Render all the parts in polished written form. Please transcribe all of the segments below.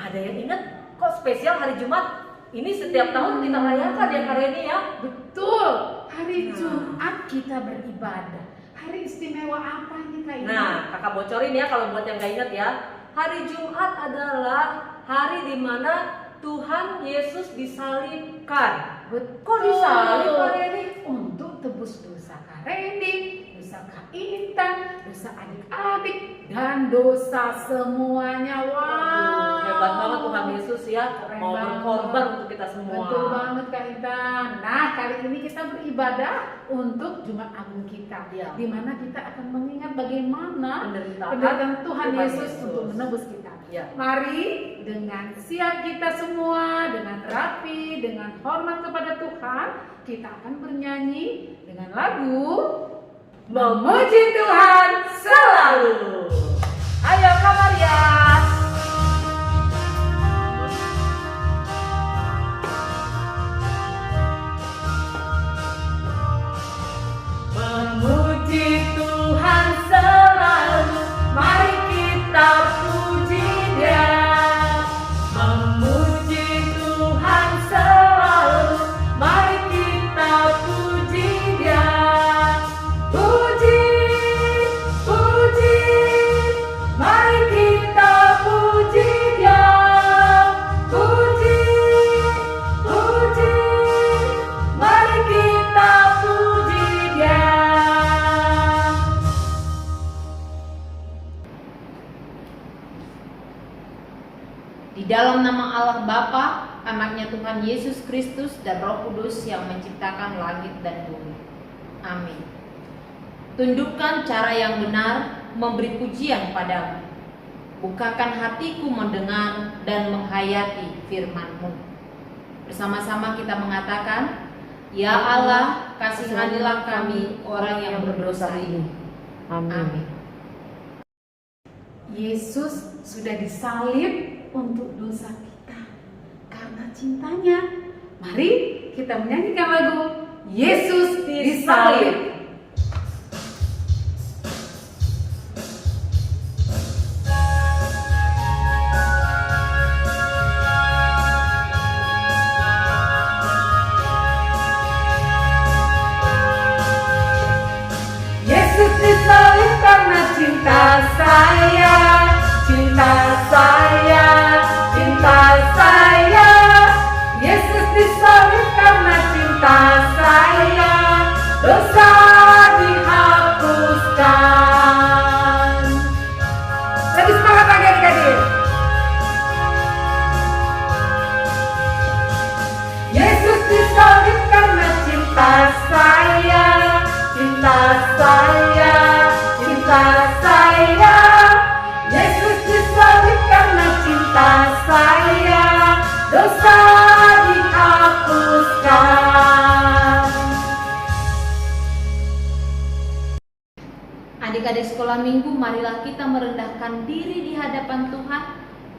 Ada yang ingat kok spesial hari Jumat? Ini setiap tahun kita rayakan ya Kak Reni ya. Betul, hari Jumat kita beribadah. Hari istimewa apa ini Kak Ina? Nah, kakak bocorin ya kalau buat yang gak ingat ya. Hari Jumat adalah hari dimana Tuhan Yesus disalibkan. Betul. Kok disalib Kak Reni? Untuk tebus dosa Kak Reni, dosa Kak Intan, dosa adik-adik, dan dosa semuanya. Wow, Hebat banget Tuhan Yesus ya. Keren Mau banget. berkorban untuk kita semua. Betul banget Kak Intan. Nah, kali ini kita beribadah untuk Jumat Agung kita, Ya. di mana kita akan mengingat bagaimana Penderitaan penderitaan Tuhan Yesus Yesus untuk menebus kita. Ya. Mari dengan siap kita semua, dengan rapi, dengan hormat kepada Tuhan, kita akan bernyanyi dengan lagu Memuji Tuhan Selalu. Ayo Kak Maria. Memuji Tuhan selalu, mari kita puji Dia. Memuji Tuhan selalu, mari kita puji Dia. Puji, puji, mari kita puji Dia. Puji, puji, mari kita puji Dia. Di dalam nama Allah Bapa, Anaknya Tuhan Yesus Kristus dan Roh Kudus yang menciptakan langit dan bumi. Amin. Tundukkan cara yang benar, memberi pujian padamu. Bukakan hatiku mendengar dan menghayati firman-Mu. Bersama-sama kita mengatakan, Ya Allah, kasihanilah kami orang yang berdosa ini. Amin. Yesus sudah disalib untuk dosa kita karena cintanya. Mari kita menyanyikan lagu Yesus disalib. Yesus disalib karena cinta saya, cinta saya, cinta saya. Yesus disalib karena cinta saya, dosa dihapuskan. Lagi semangat lagi adik-adik. Yesus disalib karena cinta saya, cinta saya, cinta saya. Yesus disalib karena cinta saya, dosa dihapuskan. Adik-adik sekolah minggu, marilah kita merendahkan diri di hadapan Tuhan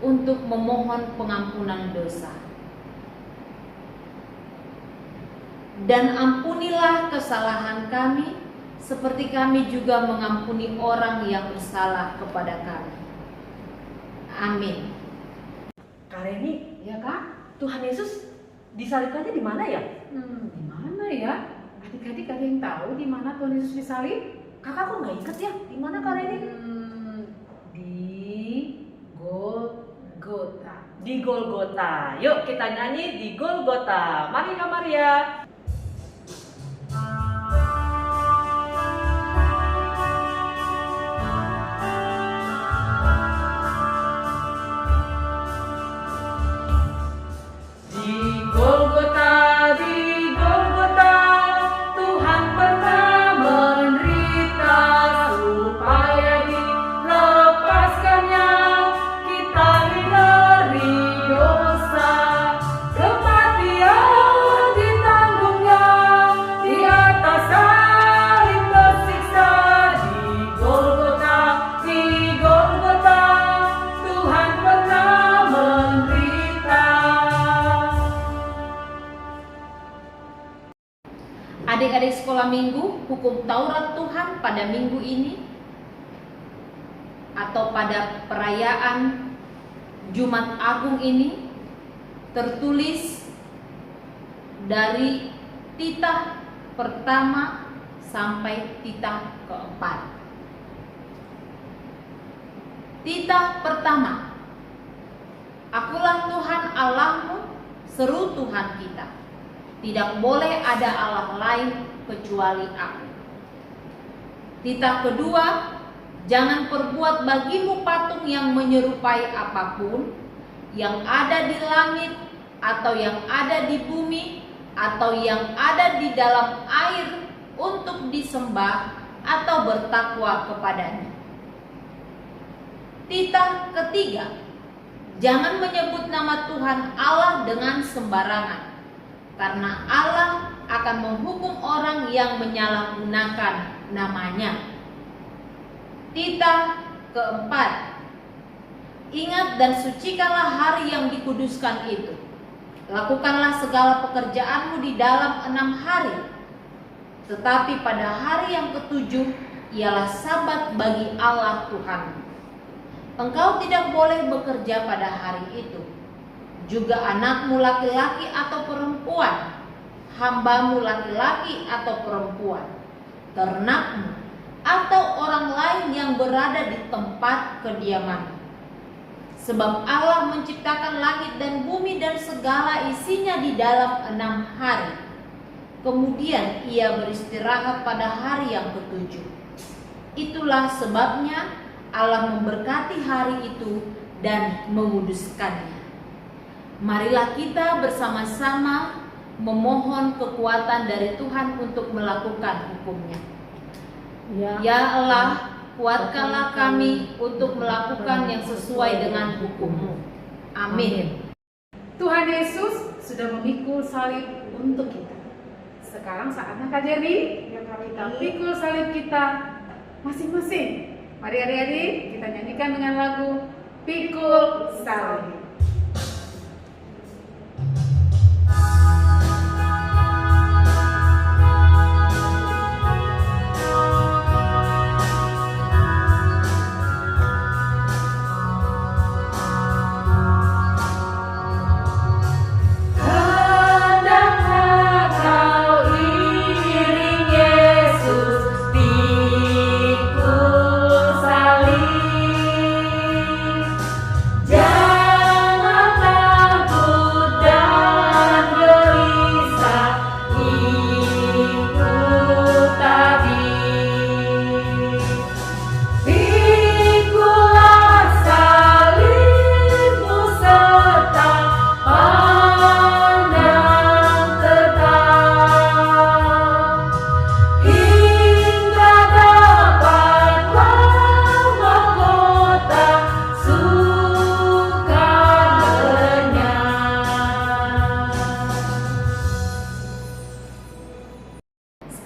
untuk memohon pengampunan dosa. Dan ampunilah kesalahan kami, seperti kami juga mengampuni orang yang bersalah kepada kami. Amin. Kak Reni, Ya Kak? Tuhan Yesus disalibkannya di mana ya? Di mana ya? Adik-adik ada yang tahu di mana Tuhan Yesus disalib? Kakak kok nggak inget ya? Di mana Kak Reni? Di Golgota. Di Golgota. Yuk kita nyanyi di Golgota. Mari Kak Maria. Di Golgota, Tuhan pernah menderita supaya dilepaskannya kita dari dosa. Kematian ditanggungnya di atas salib tersiksa. Di Golgota, Tuhan pernah menderita. Adik-adik sekolah minggu, hukum Taurat Tuhan pada minggu ini atau pada perayaan Jumat Agung ini tertulis dari titah pertama sampai titah keempat. Titah pertama, Akulah Tuhan Allahmu, seru Tuhan kita. Tidak boleh ada Allah lain kecuali Aku. Titah kedua, jangan perbuat bagimu patung yang menyerupai apapun, yang ada di langit, atau yang ada di bumi, atau yang ada di dalam air untuk disembah atau bertakwa kepadanya. Titah ketiga, jangan menyebut nama Tuhan Allah dengan sembarangan, karena Allah akan menghukum orang yang menyalahgunakan namanya. Titah keempat, ingat dan sucikanlah hari yang dikuduskan itu. Lakukanlah segala pekerjaanmu di dalam 6 hari. Tetapi pada hari yang ketujuh ialah sabat bagi Allah Tuhanmu. Engkau tidak boleh bekerja pada hari itu. Juga anakmu laki-laki atau perempuan, hambamu laki-laki atau perempuan, ternakmu, atau orang lain yang berada di tempat kediamanmu. Sebab Allah menciptakan langit dan bumi dan segala isinya di dalam 6 hari. Kemudian ia beristirahat pada hari yang ketujuh. Itulah sebabnya Allah memberkati hari itu dan menguduskannya. Marilah kita bersama-sama memohon kekuatan dari Tuhan untuk melakukan hukum-Nya. Ya Allah, kuatkanlah kami untuk melakukan yang sesuai dengan hukum-Mu. Amin. Tuhan Yesus sudah memikul salib untuk kita. Sekarang saatnya Kak Jerry, kita pikul salib kita masing-masing. Mari adik-adik kita nyanyikan dengan lagu Pikul Salib.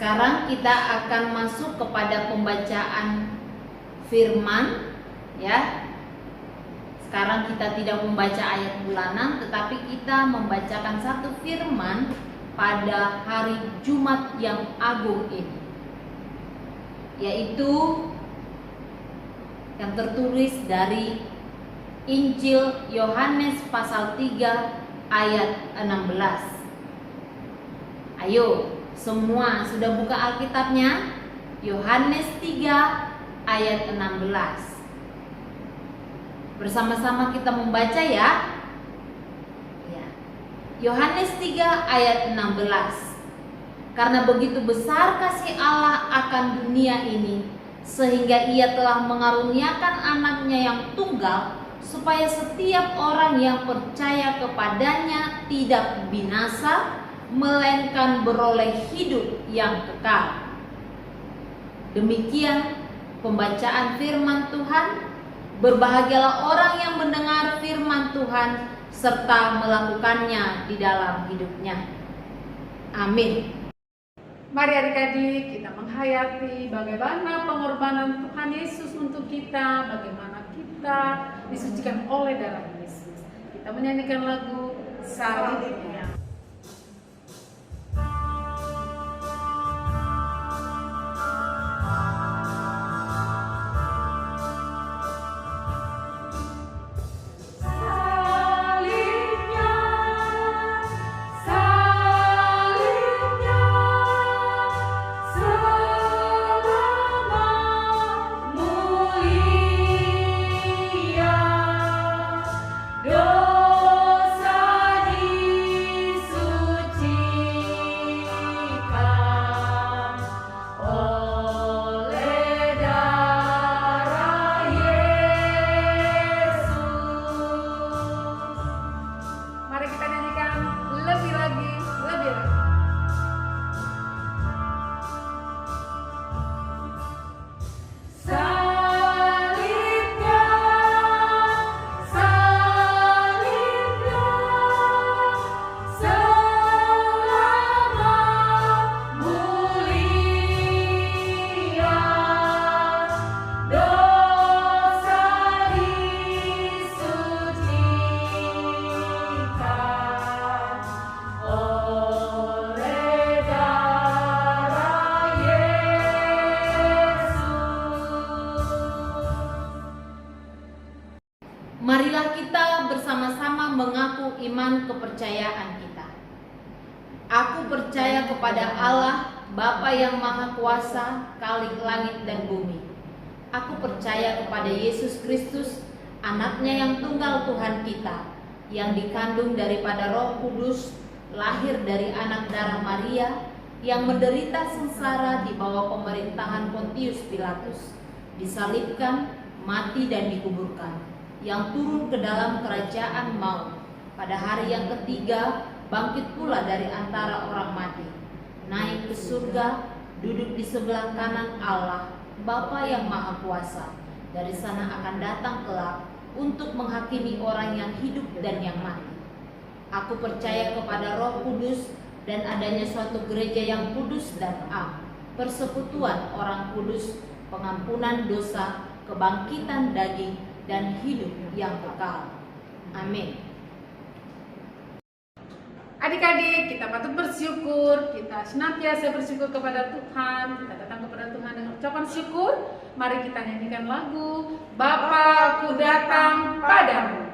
Sekarang kita akan masuk kepada pembacaan firman, ya. Sekarang kita tidak membaca ayat bulanan, tetapi kita membacakan satu firman pada hari Jumat yang agung ini, yaitu yang tertulis dari Injil Yohanes pasal 3 ayat 16. Ayo, semua sudah buka Alkitabnya? Yohanes 3 ayat 16. Bersama-sama kita membaca ya. Yohanes 3 ayat 16. Karena begitu besar kasih Allah akan dunia ini, sehingga Ia telah mengaruniakan anaknya yang tunggal, supaya setiap orang yang percaya kepadanya tidak binasa, melainkan beroleh hidup yang kekal. Demikian pembacaan firman Tuhan. Berbahagialah orang yang mendengar firman Tuhan serta melakukannya di dalam hidupnya. Amin. Mari adik-adik kita menghayati bagaimana pengorbanan Tuhan Yesus untuk kita, bagaimana kita disucikan oleh darah Yesus. Kita menyanyikan lagu Salibnya. Salibnya iman kepercayaan kita. Aku percaya kepada Allah, Bapa yang Maha Kuasa, Khalik langit dan bumi. Aku percaya kepada Yesus Kristus, anaknya yang tunggal Tuhan kita, yang dikandung daripada Roh Kudus, lahir dari anak darah Maria, yang menderita sengsara di bawah pemerintahan Pontius Pilatus, disalibkan, mati dan dikuburkan, yang turun ke dalam kerajaan maut, pada hari yang ketiga bangkit pula dari antara orang mati, naik ke surga, duduk di sebelah kanan Allah, Bapa yang Maha Kuasa. Dari sana akan datang kelak untuk menghakimi orang yang hidup dan yang mati. Aku percaya kepada Roh Kudus dan adanya suatu gereja yang kudus dan am, persekutuan orang kudus, pengampunan dosa, kebangkitan daging, dan hidup yang kekal. Amin. Adik-adik, kita patut bersyukur, kita senantiasa bersyukur kepada Tuhan. Kita datang kepada Tuhan dengan ucapan syukur. Mari kita nyanyikan lagu Bapa, Aku Datang Padamu.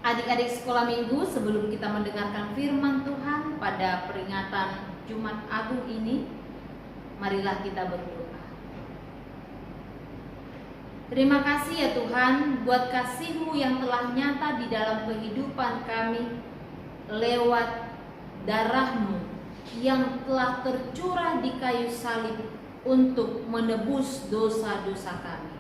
Adik-adik sekolah minggu, sebelum kita mendengarkan firman Tuhan pada peringatan Jumat Agung ini, marilah kita berdoa. Terima kasih ya Tuhan buat kasih-Mu yang telah nyata di dalam kehidupan kami lewat darah-Mu yang telah tercurah di kayu salib untuk menebus dosa-dosa kami.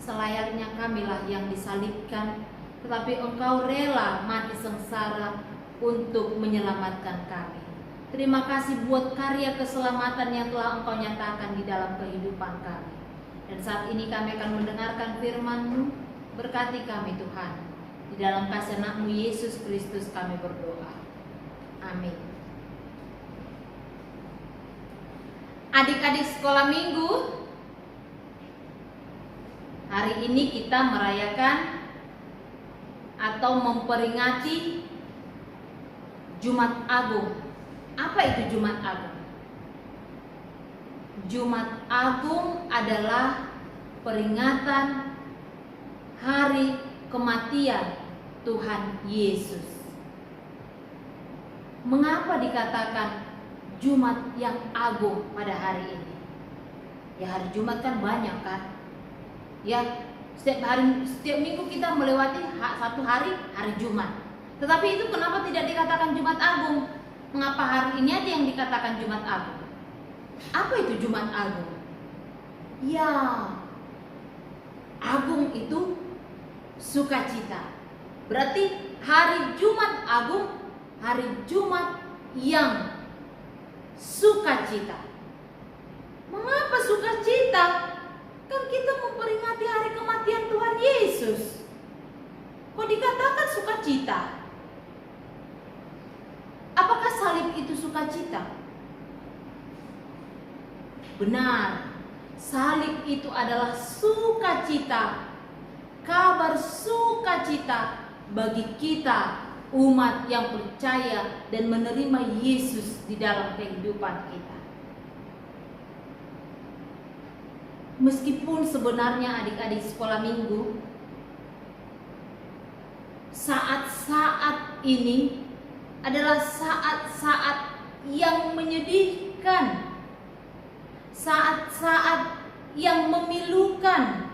Selayaknya kamilah yang disalibkan, tetapi Engkau rela mati sengsara untuk menyelamatkan kami. Terima kasih buat karya keselamatan yang telah Engkau nyatakan di dalam kehidupan kami. Dan saat ini kami akan mendengarkan firman-Mu. Berkati kami Tuhan. Di dalam kasih anak-Mu Yesus Kristus kami berdoa. Amin. Adik-adik sekolah minggu, hari ini kita merayakan atau memperingati Jumat Agung. Apa itu Jumat Agung? Jumat Agung adalah peringatan hari kematian Tuhan Yesus. Mengapa dikatakan Jumat yang agung pada hari ini? Ya, hari Jumat kan banyak kan? Ya, setiap minggu kita melewati satu hari Jumat. Tetapi itu kenapa tidak dikatakan Jumat Agung? Mengapa hari ini aja yang dikatakan Jumat Agung? Apa itu Jumat Agung? Ya, agung itu sukacita. Berarti hari Jumat Agung, hari Jumat yang sukacita. Mengapa sukacita? Kan kita memperingati hari kematian Tuhan Yesus. Kok dikatakan sukacita? Apakah salib itu sukacita? Benar, salib itu adalah sukacita, kabar sukacita bagi kita umat yang percaya dan menerima Yesus di dalam kehidupan kita. Meskipun sebenarnya adik-adik sekolah minggu, saat-saat ini adalah saat-saat yang menyedihkan saat-saat yang memilukan,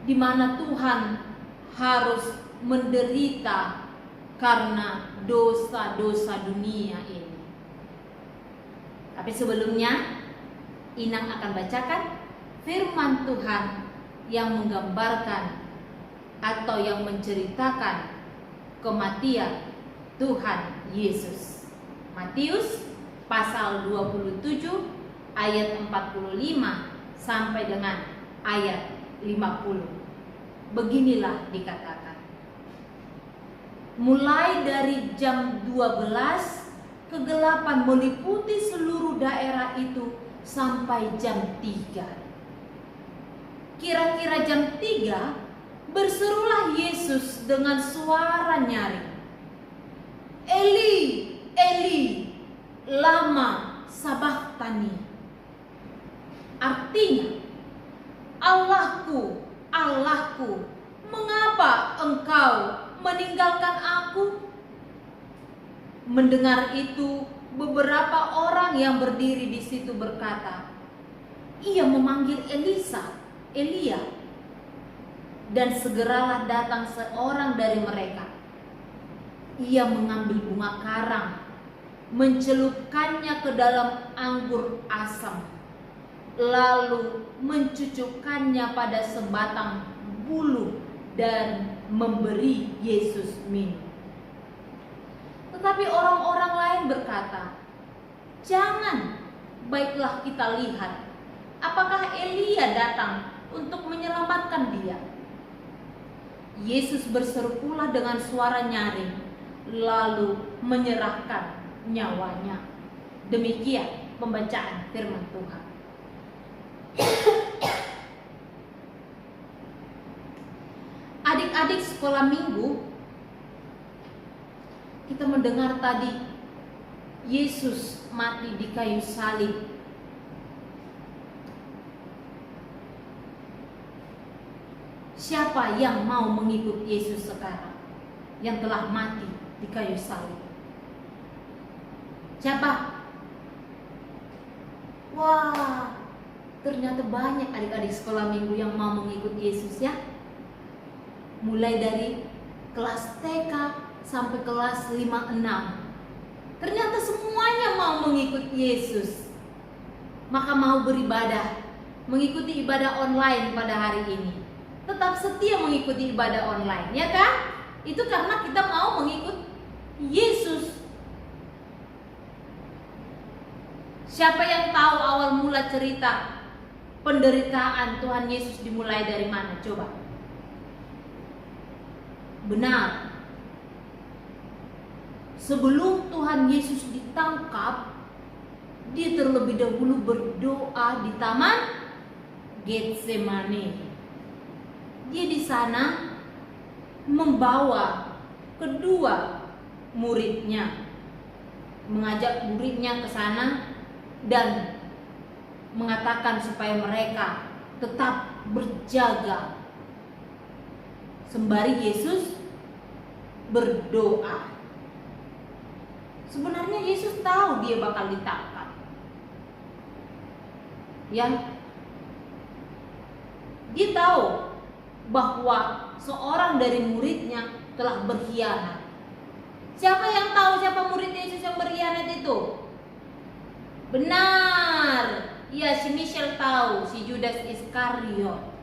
di mana Tuhan harus menderita karena dosa-dosa dunia ini. Tapi sebelumnya, Inang akan bacakan firman Tuhan yang menggambarkan atau yang menceritakan kematian Tuhan Yesus. Matius pasal 27 ayat 45 sampai dengan ayat 50. Beginilah dikatakan. Mulai dari jam 12, kegelapan meliputi seluruh daerah itu sampai jam 3. Kira-kira jam 3, berserulah Yesus dengan suara nyaring, "Eli, Eli, lama sabachthani." Artinya, "Allahku, Allahku, mengapa engkau meninggalkan aku?" Mendengar itu, beberapa orang yang berdiri di situ berkata, "Ia memanggil Elia." Dan segeralah datang seorang dari mereka. Ia mengambil bunga karang, mencelupkannya ke dalam anggur asam, lalu mencucukkannya pada sebatang bulu dan memberi Yesus minum. Tetapi orang-orang lain berkata, "Jangan, baiklah kita lihat apakah Elia datang untuk menyelamatkan dia." Yesus berseru pula dengan suara nyaring, lalu menyerahkan nyawanya. Demikian pembacaan firman Tuhan. Adik-adik sekolah minggu, kita mendengar tadi Yesus mati di kayu salib. Siapa yang mau mengikut Yesus sekarang yang telah mati di kayu salib? Siapa? Wah, ternyata banyak adik-adik sekolah minggu yang mau mengikut Yesus ya. Mulai dari kelas TK sampai kelas 5-6. Ternyata semuanya mau mengikut Yesus. Maka mau beribadah, mengikuti ibadah online pada hari ini. Tetap setia mengikuti ibadah online, ya kan? Itu karena kita mau mengikut Yesus. Siapa yang tahu awal mula cerita penderitaan Tuhan Yesus dimulai dari mana? Coba. Benar. Sebelum Tuhan Yesus ditangkap, dia terlebih dahulu berdoa di Taman Getsemani. Dia di sana membawa kedua muridnya, mengajak muridnya ke sana dan mengatakan supaya mereka tetap berjaga sembari Yesus berdoa. Sebenarnya Yesus tahu dia bakal ditangkap. Ya, dia tahu bahwa seorang dari muridnya telah berkhianat. Siapa yang tahu siapa murid Yesus yang berkhianat itu? Benar, ya si Michelle tahu, si Judas Iskariot.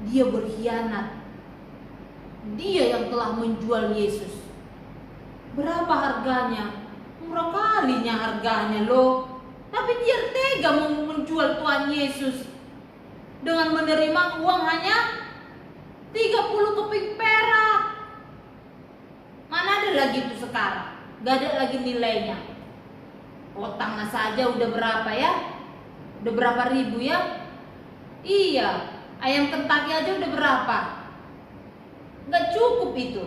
Dia berkhianat. Dia yang telah menjual Yesus. Berapa harganya? Murah kalinya harganya loh. Tapi dia tega menjual Tuhan Yesus dengan menerima uang hanya 30 keping perak. Mana ada lagi itu sekarang? Gak ada lagi nilainya. Potangnya saja udah berapa ya? Udah berapa ribu ya? Iya, ayam Kentucky aja udah berapa? Gak cukup itu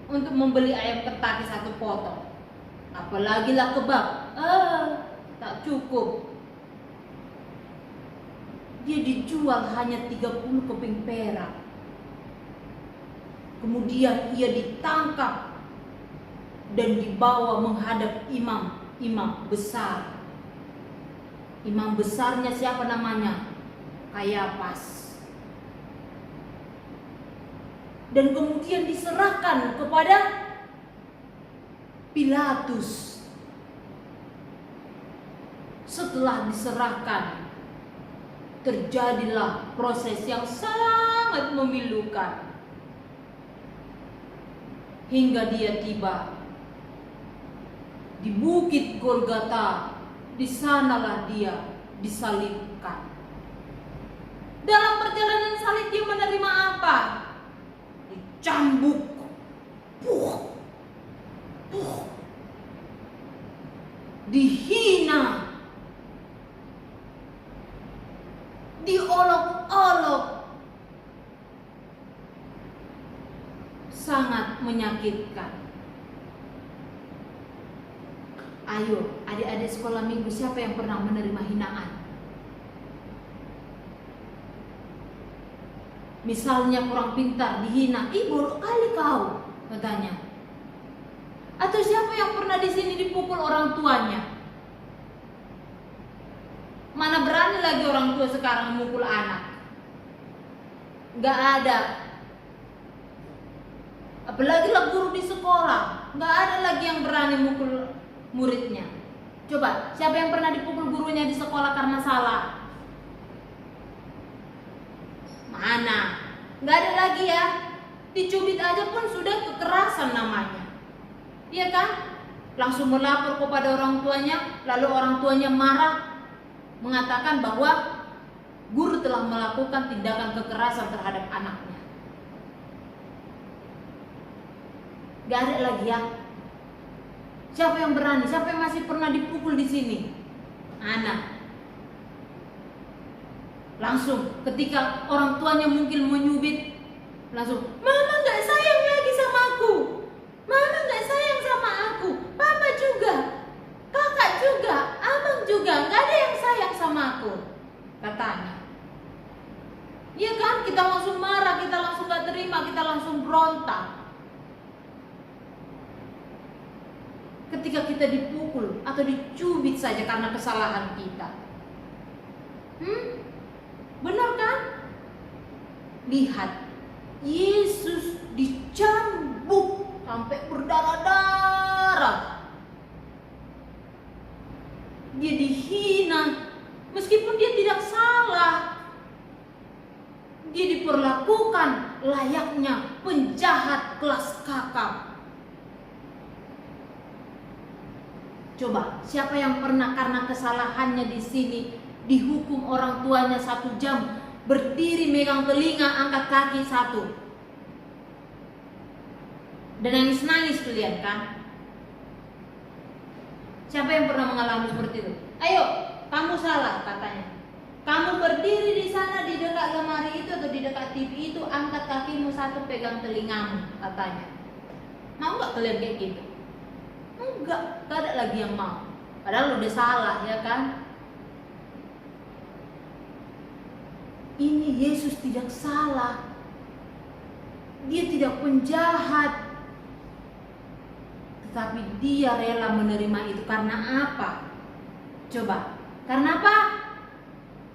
untuk membeli ayam Kentucky satu potong. Apalagi lah kebab. Tak cukup. Dia dijual hanya 30 keping perak. Kemudian ia ditangkap dan dibawa menghadap imam imam besar. Imam besarnya siapa namanya? Kayafas. Dan kemudian diserahkan kepada Pilatus. Setelah diserahkan, terjadilah proses yang sangat memilukan hingga dia tiba di Bukit Golgota. Di sanalah dia disalibkan. Dalam perjalanan salib dia menerima apa? Dicambuk, dihina, diolok-olok, sangat menyakitkan. Ayo, adik-adik sekolah minggu, siapa yang pernah menerima hinaan? Misalnya kurang pintar, dihina, ih bodoh kali kau, katanya. Atau siapa yang pernah di sini dipukul orang tuanya? Mana berani lagi orang tua sekarang memukul anak? Gak ada. Apalagi lah guru di sekolah, gak ada lagi yang berani mukul muridnya. Coba, siapa yang pernah dipukul gurunya di sekolah karena salah? Mana? Gak ada lagi ya. Dicubit aja pun sudah kekerasan namanya. Iya kan? Langsung melapor kepada orang tuanya, lalu orang tuanya marah, mengatakan bahwa guru telah melakukan tindakan kekerasan terhadap anaknya. Gak ada lagi ya. Siapa yang berani? Siapa yang masih pernah dipukul di sini? Anak. Langsung ketika orang tuanya mungkin menyubit, langsung, mama gak sayang lagi sama aku, mama gak sayang sama aku, papa juga, kakak juga, abang juga, gak ada yang sayang sama aku, katanya. Iya kan? Kita langsung marah, kita langsung gak terima, kita langsung berontak. Ketika kita dipukul atau dicubit saja karena kesalahan kita. Benar kan? Lihat, Yesus dicambuk sampai berdarah-darah. Dia dihina meskipun dia tidak salah. Dia diperlakukan layaknya penjahat kelas kakap. Coba, siapa yang pernah karena kesalahannya di sini dihukum orang tuanya 1 jam, berdiri megang telinga, angkat kaki 1, dan nangis-nangis kalian kan? Siapa yang pernah mengalami seperti itu? Ayo, kamu salah katanya. Kamu berdiri di sana di dekat lemari itu atau di dekat TV itu, angkat kakimu 1, pegang telingamu, katanya. Mau nggak kalian kayak gitu? Enggak, gak ada lagi yang mau. Padahal udah salah, ya kan? Ini Yesus tidak salah. Dia tidak penjahat. Tetapi dia rela menerima itu karena apa? Coba, karena apa?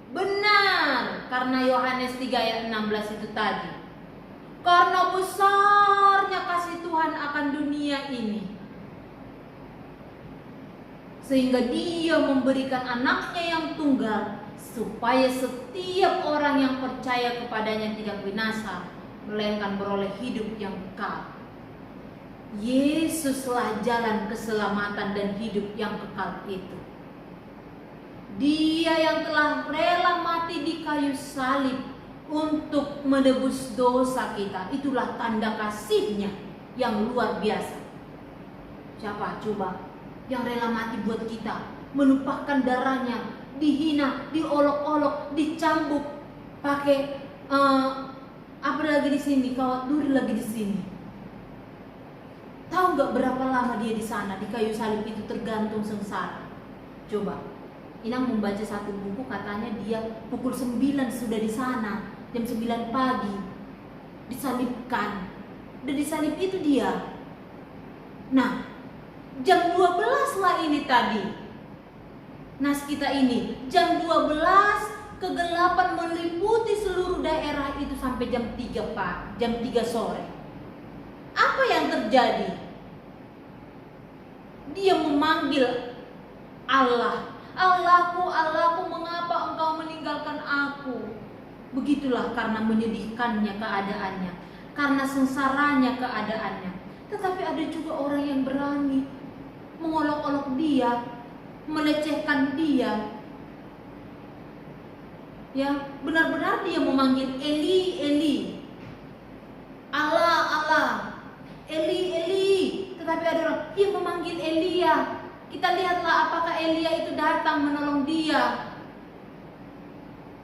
Benar, karena Yohanes 3 ayat 16 itu tadi. Karena besarnya kasih Tuhan akan dunia ini, sehingga dia memberikan anaknya yang tunggal, supaya setiap orang yang percaya kepadanya tidak binasa, melainkan beroleh hidup yang kekal. Yesuslah jalan keselamatan dan hidup yang kekal itu. Dia yang telah rela mati di kayu salib untuk menebus dosa kita. Itulah tanda kasihnya yang luar biasa. Siapa coba yang rela mati buat kita, menumpahkan darahnya, dihina, diolok-olok, dicambuk, pakai apa lagi di sini, kawat duri lagi di sini. Tahu nggak berapa lama dia di sana di kayu salib itu tergantung sengsara? Coba, Inang membaca satu buku, katanya dia pukul 9 sudah di sana, jam 9 pagi disalibkan, dan disalib itu dia. Nah, jam 12 lah ini tadi. Nas kita ini jam 12, kegelapan meliputi seluruh daerah itu sampai jam 3 sore. Apa yang terjadi? Dia memanggil Allah. Allahku, Allahku, mengapa engkau meninggalkan aku? Begitulah karena menyedihkannya keadaannya, karena sengsaranya keadaannya. Tetapi ada juga orang yang berani mengolok-olok dia, melecehkan dia. Ya, benar-benar dia memanggil Eli, Eli, Allah, Allah, Eli, Eli. Tetapi ada orang, dia memanggil Elia. Kita lihatlah apakah Elia itu datang menolong dia.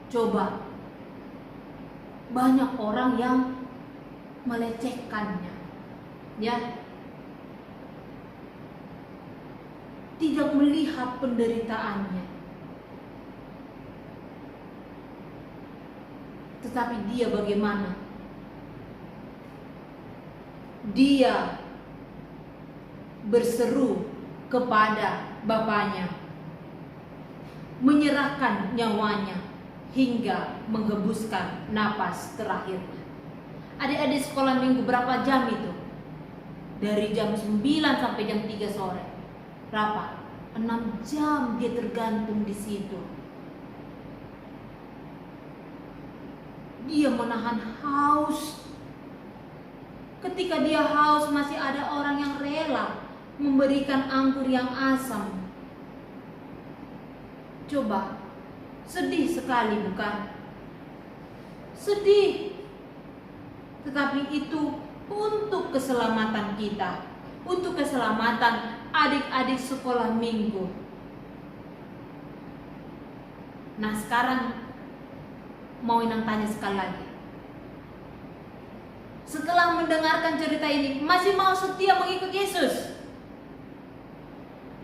Coba, banyak orang yang melecehkannya, ya, tidak melihat penderitaannya, tetapi dia bagaimana? Dia berseru kepada Bapaknya, menyerahkan nyawanya hingga menghembuskan napas terakhirnya. Adik-adik sekolah minggu berapa jam itu? Dari jam 9 sampai jam 3 sore. Berapa? 6 jam dia tergantung di situ. Dia menahan haus. Ketika dia haus, masih ada orang yang rela memberikan anggur yang asam. Coba, sedih sekali bukan? Sedih. Tetapi itu untuk keselamatan kita, untuk keselamatan adik-adik sekolah minggu. Nah, sekarang mau Inang tanya sekali lagi. Setelah mendengarkan cerita ini, masih mau setia mengikut Yesus?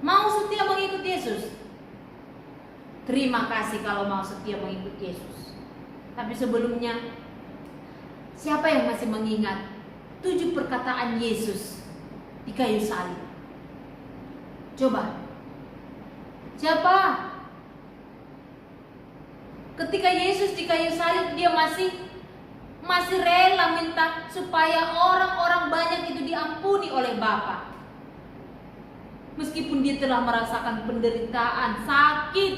Mau setia mengikut Yesus? Terima kasih kalau mau setia mengikut Yesus. Tapi sebelumnya, siapa yang masih mengingat 7 perkataan Yesus di kayu salib? Coba. Siapa? Ketika Yesus di kayu salib, dia masih rela minta supaya orang-orang banyak itu diampuni oleh Bapa. Meskipun dia telah merasakan penderitaan, sakit,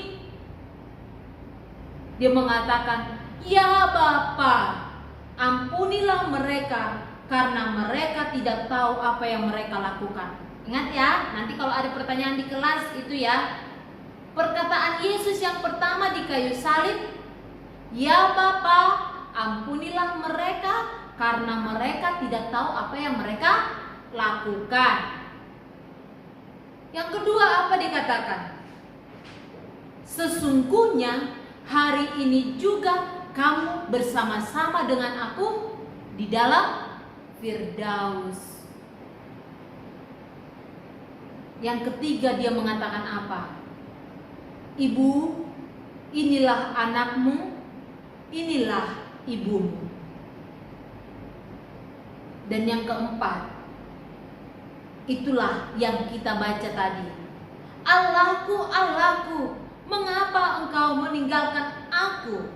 dia mengatakan, "Ya Bapa, ampunilah mereka karena mereka tidak tahu apa yang mereka lakukan." Ingat ya, nanti kalau ada pertanyaan di kelas itu ya, perkataan Yesus yang pertama di kayu salib, "Ya Bapa, ampunilah mereka karena mereka tidak tahu apa yang mereka lakukan." Yang kedua apa dikatakan? "Sesungguhnya hari ini juga kamu bersama-sama dengan aku di dalam Firdaus." Yang ketiga dia mengatakan apa? "Ibu, inilah anakmu, inilah ibumu." Dan yang keempat, itulah yang kita baca tadi. "Allahku, Allahku, mengapa engkau meninggalkan aku?"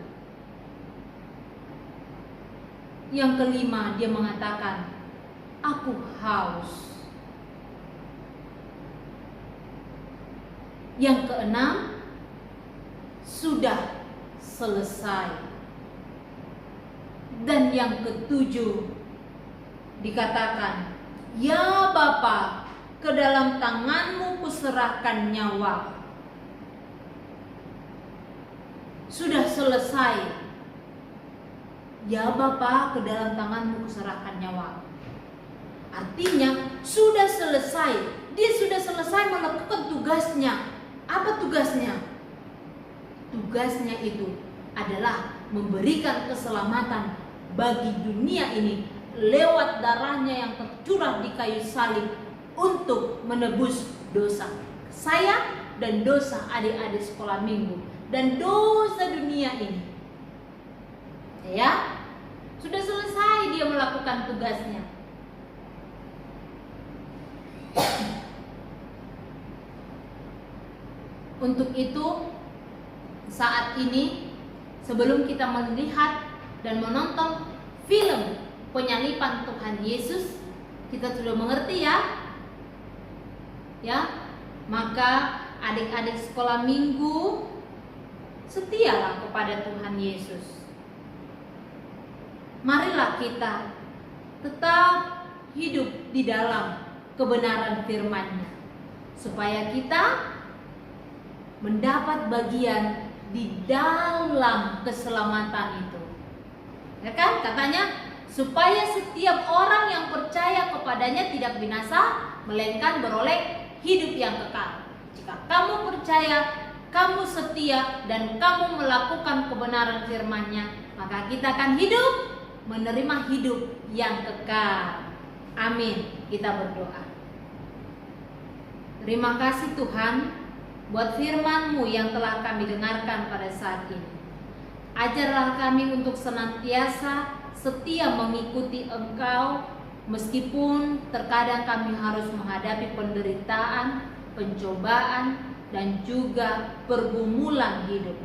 Yang kelima dia mengatakan, "Aku haus." Yang keenam, "Sudah selesai." Dan yang ketujuh dikatakan, "Ya Bapa, ke dalam tanganmu kuserahkan nyawa." Sudah selesai. "Ya Bapa, ke dalam tanganmu kuserahkan nyawa." Artinya sudah selesai. Dia sudah selesai melakukan tugasnya. Apa tugasnya? Tugasnya itu adalah memberikan keselamatan bagi dunia ini lewat darahnya yang tercurah di kayu salib untuk menebus dosa saya dan dosa adik-adik sekolah minggu dan dosa dunia ini. Ya, sudah selesai dia melakukan tugasnya. Untuk itu, saat ini sebelum kita melihat dan menonton film penyaliban Tuhan Yesus, kita sudah mengerti ya, maka adik-adik sekolah minggu setialah kepada Tuhan Yesus. Marilah kita tetap hidup di dalam kebenaran firman-Nya, supaya kita mendapat bagian di dalam keselamatan itu. Ya kan? Katanya supaya setiap orang yang percaya kepadanya tidak binasa, melainkan beroleh hidup yang kekal. Jika kamu percaya, kamu setia, dan kamu melakukan kebenaran firman-Nya, maka kita akan hidup, menerima hidup yang kekal. Amin. Kita berdoa. Terima kasih Tuhan buat firman-Mu yang telah kami dengarkan pada saat ini. Ajarlah kami untuk senantiasa setia mengikuti Engkau, meskipun terkadang kami harus menghadapi penderitaan, pencobaan, dan juga pergumulan hidup.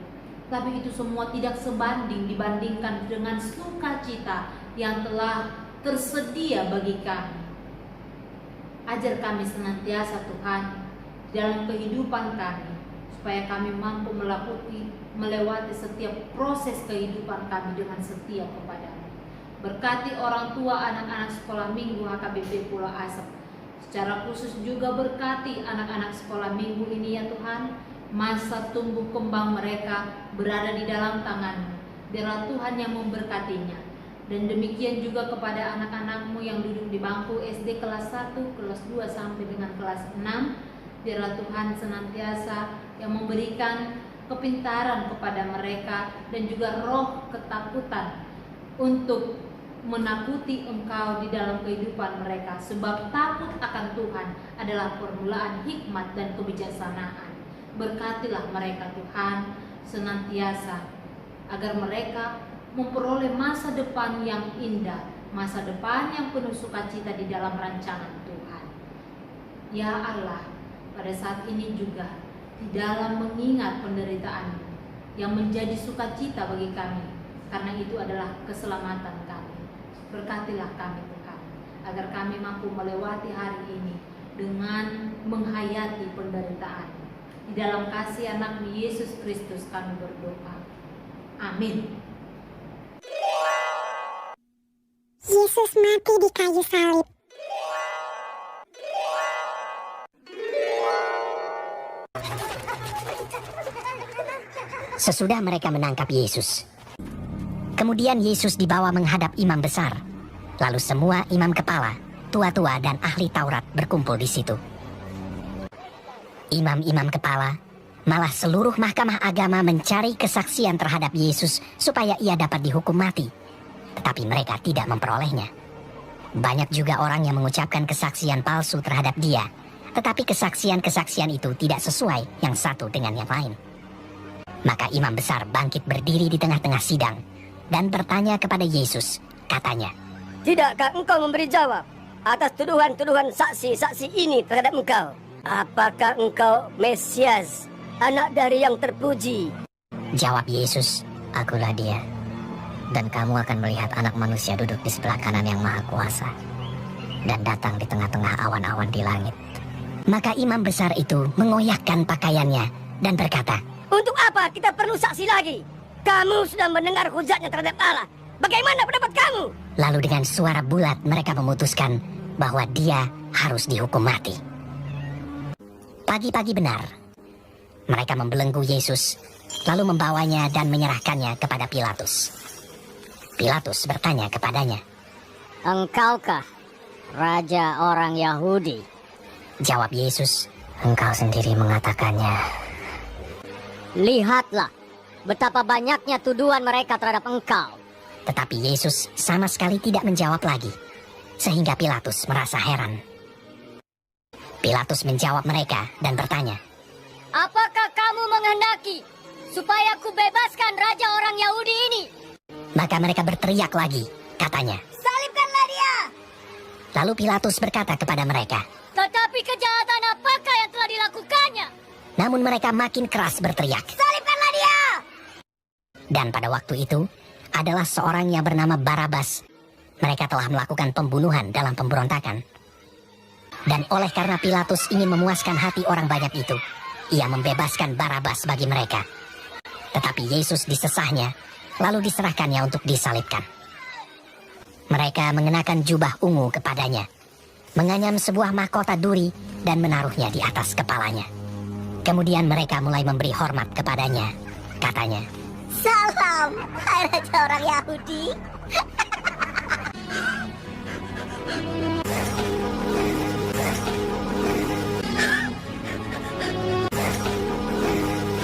Tapi itu semua tidak sebanding dibandingkan dengan sukacita yang telah tersedia bagi kami. Ajar kami senantiasa Tuhan dalam kehidupan kami, supaya kami mampu melewati setiap proses kehidupan kami dengan setia kepadamu. Berkati orang tua anak-anak sekolah minggu HKBP Pulau Asep. Secara khusus juga berkati anak-anak sekolah minggu ini ya Tuhan. Masa tumbuh kembang mereka berada di dalam tangan-Mu. Biarlah Tuhan yang memberkatinya. Dan demikian juga kepada anak-anak-Mu yang duduk di bangku SD kelas 1, kelas 2 sampai dengan kelas 6. Biarlah Tuhan senantiasa yang memberikan kepintaran kepada mereka dan juga roh ketakutan untuk menakuti Engkau di dalam kehidupan mereka, sebab takut akan Tuhan adalah permulaan hikmat dan kebijaksanaan. Berkatilah mereka Tuhan senantiasa, agar mereka memperoleh masa depan yang indah, masa depan yang penuh sukacita di dalam rancangan Tuhan. Ya Allah, pada saat ini juga di dalam mengingat penderitaan yang menjadi sukacita bagi kami, karena itu adalah keselamatan kami. Berkatilah kami Tuhan, agar kami mampu melewati hari ini dengan menghayati penderitaan. Di dalam kasih anak-Mu Yesus Kristus kami berdoa. Amin. Yesus mati di kayu salib. Sesudah mereka menangkap Yesus, kemudian Yesus dibawa menghadap imam besar. Lalu semua imam kepala, tua-tua dan ahli Taurat berkumpul di situ. Imam-imam kepala, malah seluruh mahkamah agama mencari kesaksian terhadap Yesus supaya ia dapat dihukum mati. Tetapi mereka tidak memperolehnya. Banyak juga orang yang mengucapkan kesaksian palsu terhadap dia, tetapi kesaksian-kesaksian itu tidak sesuai yang satu dengan yang lain. Maka imam besar bangkit berdiri di tengah-tengah sidang dan bertanya kepada Yesus, katanya, Tidakkah engkau memberi jawab atas tuduhan-tuduhan saksi-saksi ini terhadap engkau? Apakah engkau Mesias, anak dari yang terpuji? Jawab Yesus, akulah dia. Dan kamu akan melihat anak manusia duduk di sebelah kanan yang maha kuasa dan datang di tengah-tengah awan-awan di langit. Maka imam besar itu mengoyakkan pakaiannya dan berkata, Untuk apa kita perlu saksi lagi? Kamu sudah mendengar hujatnya terhadap Allah. Bagaimana pendapat kamu? Lalu dengan suara bulat mereka memutuskan bahwa dia harus dihukum mati. Pagi-pagi benar, mereka membelenggu Yesus, lalu membawanya dan menyerahkannya kepada Pilatus. Pilatus bertanya kepadanya, Engkaukah raja orang Yahudi? Jawab Yesus, engkau sendiri mengatakannya. Lihatlah betapa banyaknya tuduhan mereka terhadap engkau. Tetapi Yesus sama sekali tidak menjawab lagi, sehingga Pilatus merasa heran. Pilatus menjawab mereka dan bertanya, Apakah kamu menghendaki supaya ku bebaskan raja orang Yahudi ini? Maka mereka berteriak lagi, katanya, Salibkanlah dia! Lalu Pilatus berkata kepada mereka, Tetapi kejahatan apakah yang telah dilakukannya? Namun mereka makin keras berteriak, Salibkanlah dia! dan pada waktu itu adalah seorang yang bernama Barabas. Mereka telah melakukan pembunuhan dalam pemberontakan. Dan oleh karena Pilatus ingin memuaskan hati orang banyak itu, ia membebaskan Barabas bagi mereka. Tetapi Yesus disesahnya, lalu diserahkannya untuk disalibkan. Mereka mengenakan jubah ungu kepadanya, menganyam sebuah mahkota duri dan menaruhnya di atas kepalanya. Kemudian mereka mulai memberi hormat kepadanya. Katanya, Salam, hai raja orang Yahudi.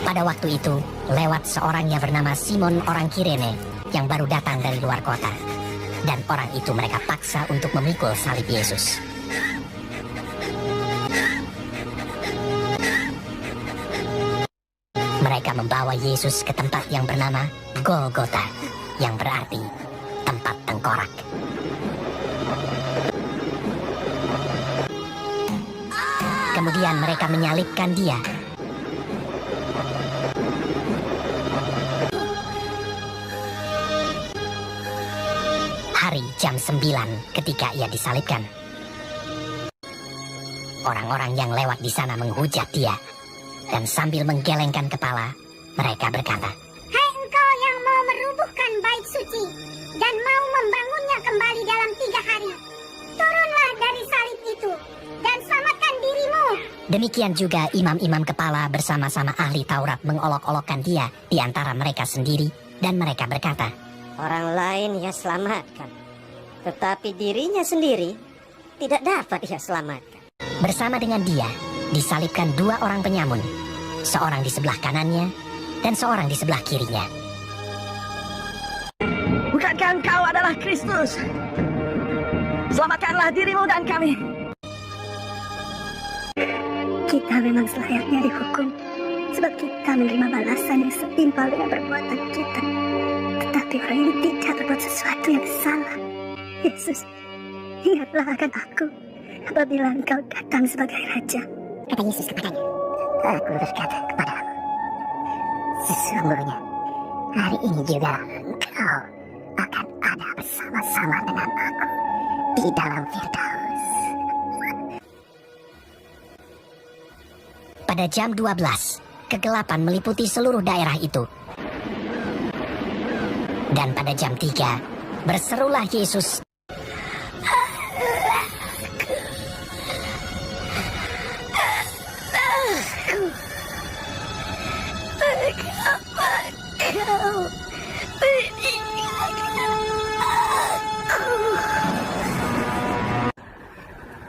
pada waktu itu lewat seorang yang bernama Simon orang Kirene yang baru datang dari luar kota. Dan orang itu mereka paksa untuk memikul salib Yesus. Mereka membawa Yesus ke tempat yang bernama Golgota, yang berarti tempat tengkorak. Kemudian mereka menyalibkan dia. Hari jam 9 ketika ia disalibkan. Orang-orang yang lewat di sana menghujat dia. Dan sambil menggelengkan kepala, mereka berkata, Hai engkau yang mau merubuhkan bait suci dan mau membangunnya kembali dalam 3 hari. Turunlah dari salib itu dan selamatkan dirimu. Demikian juga imam-imam kepala bersama-sama ahli Taurat mengolok-olokkan dia di antara mereka sendiri. Dan mereka berkata, Orang lain ia selamatkan, tetapi dirinya sendiri tidak dapat ia selamatkan. bersama dengan dia disalibkan 2 orang penyamun, seorang di sebelah kanannya dan seorang di sebelah kirinya. Bukankah engkau adalah Kristus? Selamatkanlah dirimu dan kami. Kita memang selayaknya dihukum sebab kita menerima balasan yang setimpal dengan perbuatan kita. Tetapi orang ini tidak berbuat sesuatu yang salah. Yesus, ingatlah akan aku apabila engkau datang sebagai Raja. Kata Yesus kepadanya, Aku berkata kepadamu, sesungguhnya hari ini juga engkau akan ada bersama-sama dengan aku di dalam Firdaus. Pada jam 12, kegelapan meliputi seluruh daerah itu. Dan pada jam 3, berserulah Yesus,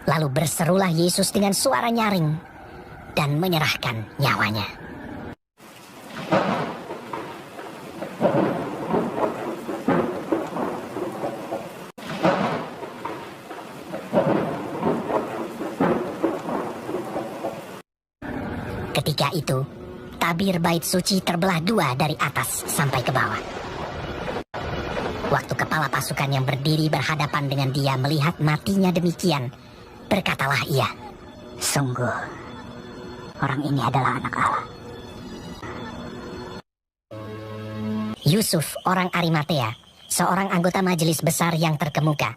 lalu berserulah Yesus dengan suara nyaring dan menyerahkan nyawanya. Ketika itu, tabir bait suci terbelah 2 dari atas sampai ke bawah. Waktu kepala pasukan yang berdiri berhadapan dengan dia melihat matinya demikian, berkatalah ia, Sungguh, orang ini adalah anak Allah. Yusuf orang Arimatea, seorang anggota majelis besar yang terkemuka,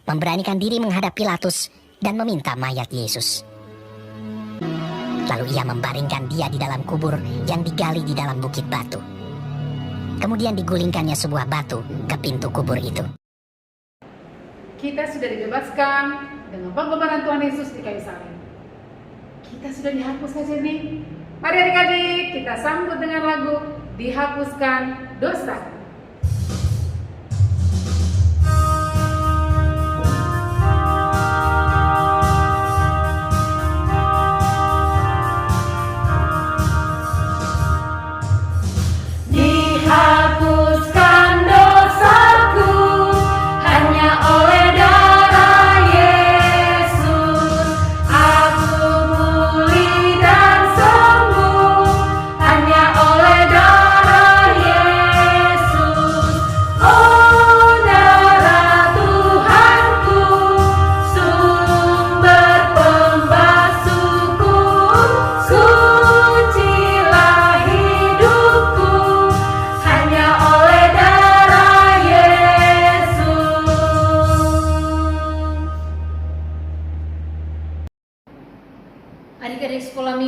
memberanikan diri menghadap Pilatus dan meminta mayat Yesus. Lalu ia membaringkan dia di dalam kubur yang digali di dalam bukit batu. Kemudian digulingkannya sebuah batu ke pintu kubur itu. Kita sudah dibebaskan dengan pengorbanan Tuhan Yesus di kayu salib. Kita sudah dihapuskan nih. Mari adik-adik kita sambut dengan lagu Dihapuskan Dosa. Dihapuskan dosaku hanya oleh darah Yesus. Aku pulih dan sembuh hanya oleh darah Yesus.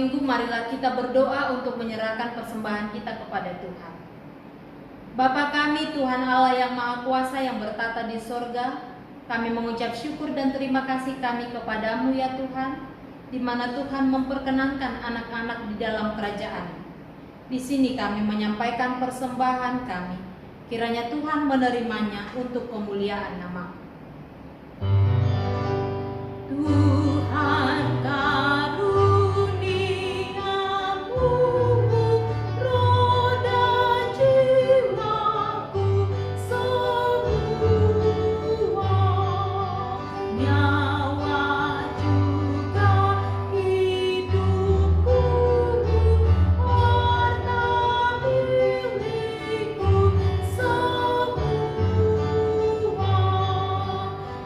Minggu marilah kita berdoa untuk menyerahkan persembahan kita kepada Tuhan. Bapa kami, Tuhan Allah yang Maha Kuasa yang bertata di sorga, kami mengucap syukur dan terima kasih kami kepadamu ya Tuhan, di mana Tuhan memperkenankan anak-anak di dalam kerajaan. Di sini kami menyampaikan persembahan kami, kiranya Tuhan menerimanya untuk kemuliaan nama-Mu. Tuhan karuniamu, roh dan jiwaku semua, nyawa juga hidupku, harta milikku semua,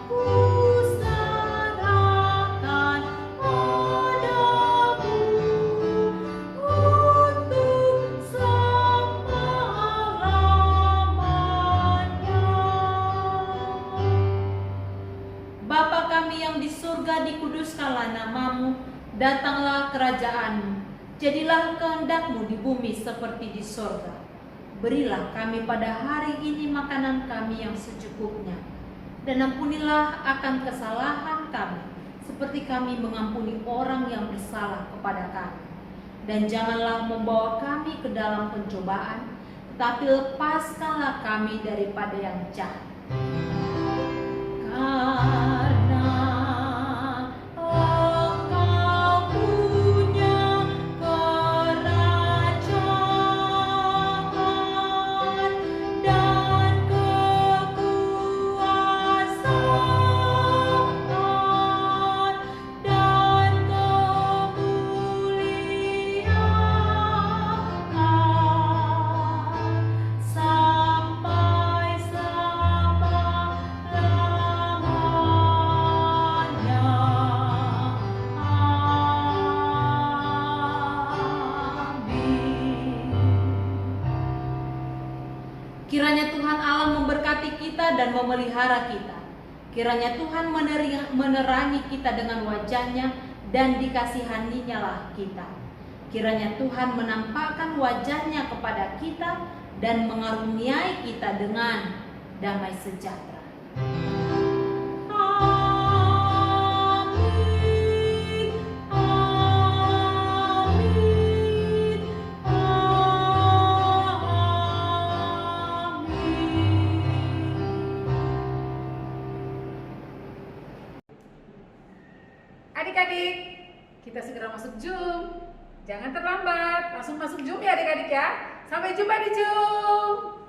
ku serahkan padamu untuk selama-lamanya. Bapa kami yang di surga, dikuduskanlah nama-Mu, datanglah kerajaan-Mu, jadilah kehendak-Mu di bumi seperti di surga. Berilah kami pada hari ini makanan kami yang secukupnya, dan ampunilah akan kesalahan kami, seperti kami mengampuni orang yang bersalah kepada kami. Dan janganlah membawa kami ke dalam pencobaan, tetapi lepaskanlah kami daripada yang jahat. Karena Engkau punya kerajaan dan kekuasaan dan kemuliaan sampai selama-lamanya. Amin. Kiranya Tuhan Allah memberkati kita dan memelihara kita. Kiranya Tuhan menerangi kita dengan wajah-Nya dan dikasihaninya lah kita. Kiranya Tuhan menampakkan wajah-Nya kepada kita dan mengaruniai kita dengan damai sejahtera. Amin. Amin. Adik-adik, kita segera masuk Zoom. Jangan terlambat, langsung masuk Zoom ya adik-adik ya. Sampai jumpa di Zoom.